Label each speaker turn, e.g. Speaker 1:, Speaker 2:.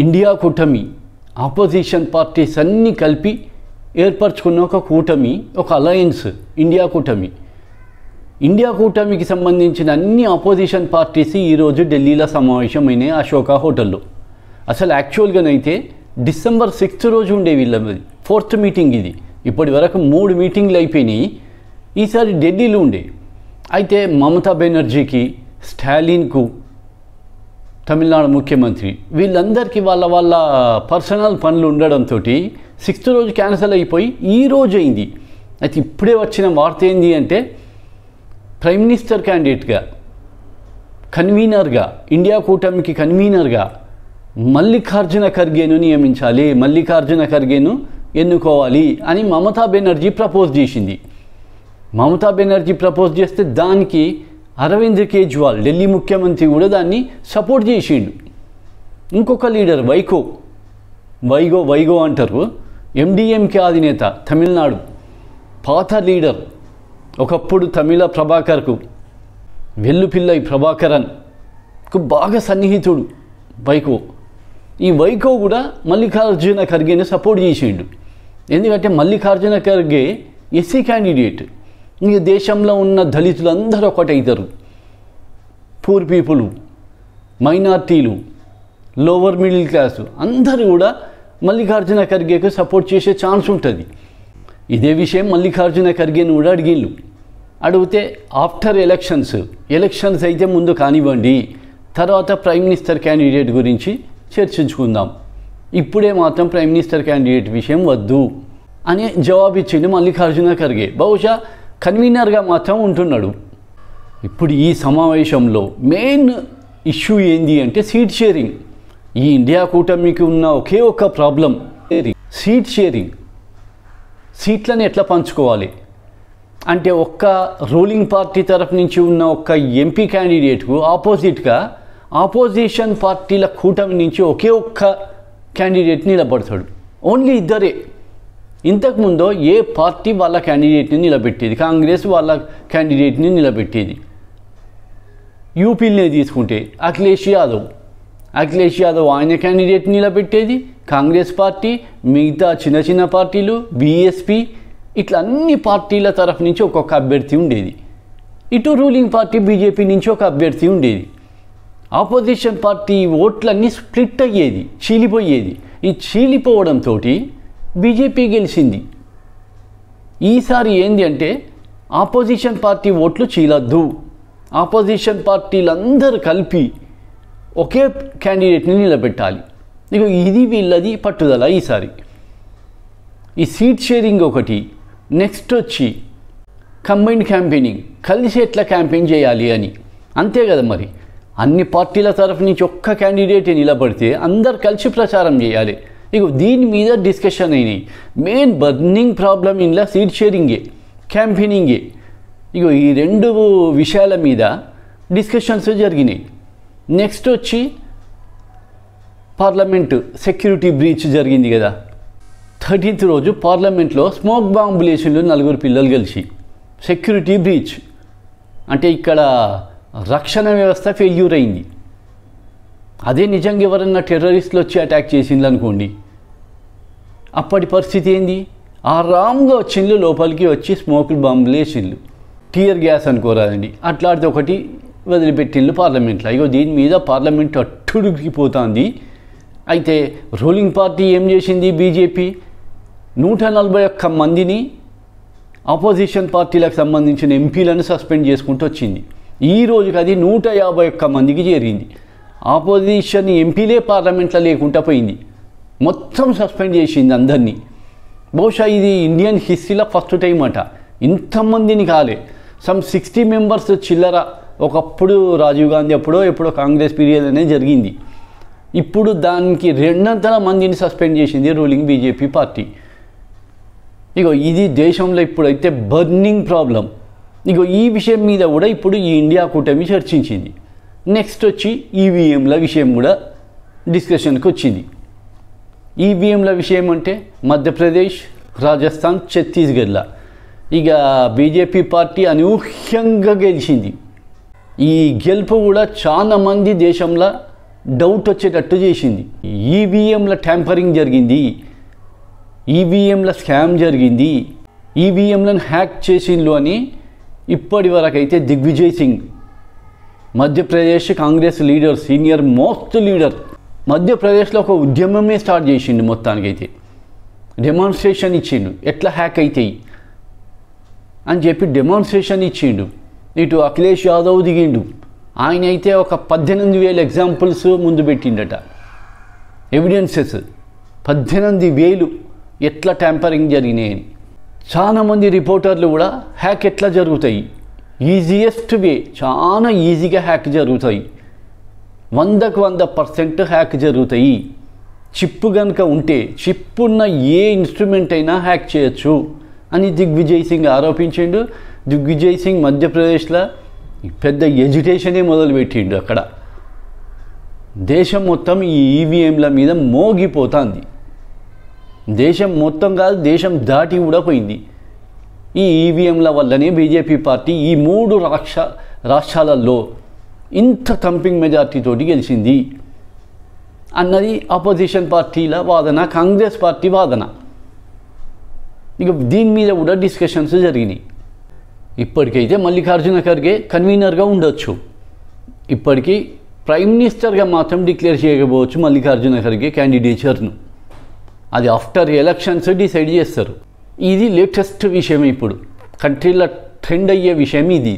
Speaker 1: India కూటమి opposition parties అన్నీ కలిపి ఏర్పరచుకున్న ఒక కూటమి, ఒక అలయన్స్ ఇండియా కూటమికి సంబంధించిన అన్ని ఆపోజిషన్ పార్టీస్ ఈరోజు ఢిల్లీలో సమావేశమైనాయి అశోక హోటల్లో. అసలు యాక్చువల్గానైతే December 6th రోజు ఉండే వీళ్ళది 4th మీటింగ్. ఇది ఇప్పటి వరకు 3 మీటింగ్లు అయిపోయినాయి. ఈసారి ఢిల్లీలో ఉండే. అయితే మమతా బెనర్జీకి, స్టాలిన్కు, తమిళనాడు ముఖ్యమంత్రి వీళ్ళందరికీ వాళ్ళ పర్సనల్ పనులు ఉండడంతో 6th రోజు క్యాన్సిల్ అయిపోయి ఈ రోజు అయింది. అయితే ఇప్పుడే వచ్చిన వార్త ఏంది అంటే ప్రైమ్ మినిస్టర్ క్యాండిడేట్గా, కన్వీనర్గా, ఇండియా కూటమికి కన్వీనర్గా మల్లికార్జున ఖర్గేను నియమించాలి, మల్లికార్జున ఖర్గేను ఎన్నుకోవాలి అని మమతా బెనర్జీ ప్రపోజ్ చేసింది. మమతా బెనర్జీ ప్రపోజ్ చేస్తే దానికి అరవింద్ కేజ్రీవాల్ ఢిల్లీ ముఖ్యమంత్రి కూడా దాన్ని సపోర్ట్ చేసిండు. ఇంకొక లీడర్ వైగో అంటారు, ఎండిఎంకే అధినేత, తమిళనాడు పాత లీడర్, ఒకప్పుడు తమిళ ప్రభాకర్కు, వెల్లుపిల్లై ప్రభాకరన్కు బాగా సన్నిహితుడు ఈ వైకో కూడా మల్లికార్జున ఖర్గేని సపోర్ట్ చేసిండు. ఎందుకంటే మల్లికార్జున ఖర్గే ఎస్సీ క్యాండిడేట్. ఇంక దేశంలో ఉన్న దళితులందరూ ఒకటైతారు, పూర్ పీపుల్, మైనార్టీలు, లోవర్ మిడిల్ క్లాసు అందరూ కూడా మల్లికార్జున ఖర్గేకు సపోర్ట్ చేసే ఛాన్స్ ఉంటుంది. ఇదే విషయం మల్లికార్జున ఖర్గేని కూడా అడిగితే ఆఫ్టర్ ఎలక్షన్స్ అయితే ముందు కానివ్వండి, తర్వాత ప్రైమ్ మినిస్టర్ క్యాండిడేట్ గురించి చర్చించుకుందాం, ఇప్పుడే మాత్రం ప్రైమ్ మినిస్టర్ క్యాండిడేట్ విషయం వద్దు అని జవాబిచ్చిండు మల్లికార్జున ఖర్గే. బహుశా కన్వీనర్గా మాత్రం ఉంటున్నాడు. ఇప్పుడు ఈ సమావేశంలో మెయిన్ ఇష్యూ ఏంది అంటే సీట్ షేరింగ్. ఈ ఇండియా కూటమికి ఉన్న ఒకే ఒక్క ప్రాబ్లం సీట్ షేరింగ్. సీట్లను ఎట్లా పంచుకోవాలి అంటే ఒక్క రూలింగ్ పార్టీ తరఫు నుంచి ఉన్న ఒక్క ఎంపీ క్యాండిడేట్కు ఆపోజిట్గా ఆపోజిషన్ పార్టీల కూటమి నుంచి ఒకే ఒక్క క్యాండిడేట్ నిలబడతాడు. ఓన్లీ ఇద్దరే. ఇంతకుముందు ఏ పార్టీ వాళ్ళ క్యాండిడేట్ని నిలబెట్టేది, కాంగ్రెస్ వాళ్ళ క్యాండిడేట్ని నిలబెట్టేది. యూపీలోనే తీసుకుంటే అఖిలేష్ యాదవ్ ఆయన క్యాండిడేట్ని నిలబెట్టేది, కాంగ్రెస్ పార్టీ, మిగతా చిన్న పార్టీలు, బీఎస్పీ, ఇట్లా అన్ని పార్టీల తరఫు నుంచి ఒక్కొక్క అభ్యర్థి ఉండేది. ఇటు రూలింగ్ పార్టీ బీజేపీ నుంచి ఒక అభ్యర్థి ఉండేది. ఆపోజిషన్ పార్టీ ఓట్లన్నీ స్ప్లిట్ అయ్యేది, చీలిపోయేది. ఈ చీలిపోవడంతో బీజేపీ గెలిచింది. ఈసారి ఏంది అంటే ఆపోజిషన్ పార్టీ ఓట్లు చీలద్దు, ఆపోజిషన్ పార్టీలందరూ కలిపి ఒకే క్యాండిడేట్ని నిలబెట్టాలి. ఇది వీళ్ళది పట్టుదల ఈసారి. ఈ సీట్ షేరింగ్ ఒకటి, నెక్స్ట్ వచ్చి కంబైన్డ్ క్యాంపెయినింగ్, కలిసి ఎట్లా క్యాంపెయిన్ చేయాలి అని. అంతే కదా మరి, అన్ని పార్టీల తరఫు నుంచి ఒక్క క్యాండిడేట్ నిలబడితే అందరు కలిసి ప్రచారం చేయాలి. దీని మీద డిస్కషన్ అయినాయి. మెయిన్ బర్నింగ్ ప్రాబ్లం ఇంట్లో సీట్ షేరింగే, క్యాంపెయినింగే. ఈ 2 విషయాల మీద డిస్కషన్స్ జరిగినాయి. నెక్స్ట్ వచ్చి పార్లమెంటు సెక్యూరిటీ బ్రీచ్ జరిగింది కదా, 13th రోజు పార్లమెంట్లో స్మోక్ బాంబులేషన్లు 4 పిల్లలు కలిసి సెక్యూరిటీ బ్రీచ్ అంటే ఇక్కడ రక్షణ వ్యవస్థ ఫెయిల్యూర్ అయింది. అదే నిజంగా ఎవరన్నా టెర్రరిస్టులు వచ్చి అటాక్ చేసింది అనుకోండి, అప్పటి పరిస్థితి ఏంది? ఆరాంగా వచ్చిండ్లు, లోపలికి వచ్చి స్మోక్ బాంబులు వేసిండ్లు, టియర్ గ్యాస్ అనుకోరాదండి, అట్లాంటిది ఒకటి వదిలిపెట్టిండ్లు పార్లమెంట్లో. దీని మీద పార్లమెంట్ అట్టుడికిపోతుంది. అయితే రూలింగ్ పార్టీ ఏం చేసింది? బీజేపీ 141 మందిని ఆపోజిషన్ పార్టీలకు సంబంధించిన ఎంపీలను సస్పెండ్ చేసుకుంటూ వచ్చింది. ఈ రోజుకి అది 151 మందికి చేరింది. ఆపోజిషన్ ఎంపీలే పార్లమెంట్లో లేకుండా పోయింది, మొత్తం సస్పెండ్ చేసింది అందరినీ. బహుశా ఇది ఇండియన్ హిస్టరీలో ఫస్ట్ టైం అట. ఇంతమందిని కాలే, సమ్ 60 మెంబర్స్ చిల్లర. ఒకప్పుడు రాజీవ్ గాంధీ ఎప్పుడో కాంగ్రెస్ పీరియడ్ అనేది జరిగింది. ఇప్పుడు దానికి 200 మందిని సస్పెండ్ చేసింది రూలింగ్ బీజేపీ పార్టీ. ఇది దేశంలో ఇప్పుడైతే బర్నింగ్ ప్రాబ్లం. ఈ విషయం మీద కూడా ఇప్పుడు ఈ ఇండియా కూటమి చర్చించింది. నెక్స్ట్ వచ్చి ఈవీఎంల విషయం కూడా డిస్కషన్కి వచ్చింది. ఈవీఎంల విషయం అంటే మధ్యప్రదేశ్, రాజస్థాన్, ఛత్తీస్గఢ్ల బీజేపీ పార్టీ అనూహ్యంగా గెలిచింది. ఈ గెలుపు కూడా చాలా మంది దేశంలో డౌట్ వచ్చేటట్టు చేసింది. ఈవీఎంల ట్యాంపరింగ్ జరిగింది, ఈవీఎంల స్కామ్ జరిగింది, ఈవీఎంలను హ్యాక్ చేసిండ్రు అని ఇప్పటి వరకు అయితే Digvijay Singh Madhya Pradesh Congress leader, senior most leader, మధ్యప్రదేశ్లో ఒక ఉద్యమమే స్టార్ట్ చేసిండు. మొత్తానికైతే డెమాన్స్ట్రేషన్ ఇచ్చిండు, ఎట్లా హ్యాక్ అవుతాయి అని చెప్పి డెమాన్స్ట్రేషన్ ఇచ్చిండు. ఇటు అఖిలేష్ యాదవ్ దిగిండు, ఆయన అయితే ఒక 18,000 ఎగ్జాంపుల్స్ ముందు పెట్టిండట, ఎవిడెన్సెస్ 18,000 ఎట్లా ట్యాంపరింగ్ జరిగినాయని. చాలామంది రిపోర్టర్లు కూడా హ్యాక్ ఎట్లా జరుగుతాయి, ఈజియెస్ట్ వే, చాలా ఈజీగా హ్యాక్ జరుగుతాయి, 100% హ్యాక్ జరుగుతాయి, చిప్ కనుక ఉంటే చిప్ ఉన్న ఏ ఇన్స్ట్రుమెంట్ అయినా హ్యాక్ చేయొచ్చు అని దిగ్విజయ్ సింగ్ ఆరోపించిండు. దిగ్విజయ్ సింగ్ మధ్యప్రదేశ్లో పెద్ద ఎజిటేషనే మొదలుపెట్టిండు. అక్కడ దేశం మొత్తం ఈ ఈవీఎంల మీద మోగిపోతుంది. దేశం మొత్తం కాదు, దేశం దాటి కూడా పోయింది. ఈ ఈవీఎంల వల్లనే బీజేపీ పార్టీ ఈ 3 రాష్ట్రాలలో ఇంత థంపింగ్ మెజార్టీతోటి గెలిచింది అన్నది ఆపోజిషన్ పార్టీల వాదన, కాంగ్రెస్ పార్టీ వాదన. ఇక దీని మీద కూడా డిస్కషన్స్ జరిగినాయి. ఇప్పటికైతే మల్లికార్జున ఖర్గే కన్వీనర్గా ఉండొచ్చు, ఇప్పటికీ ప్రైమ్ మినిస్టర్గా మాత్రం డిక్లేర్ చేయకపోవచ్చు మల్లికార్జున ఖర్గే క్యాండిడేచర్ను. అది ఆఫ్టర్ ఎలక్షన్స్ డిసైడ్ చేస్తారు. ఇది లేటెస్ట్ విషయం, ఇప్పుడు కంట్రీలో ట్రెండ్ అయ్యే విషయం ఇది.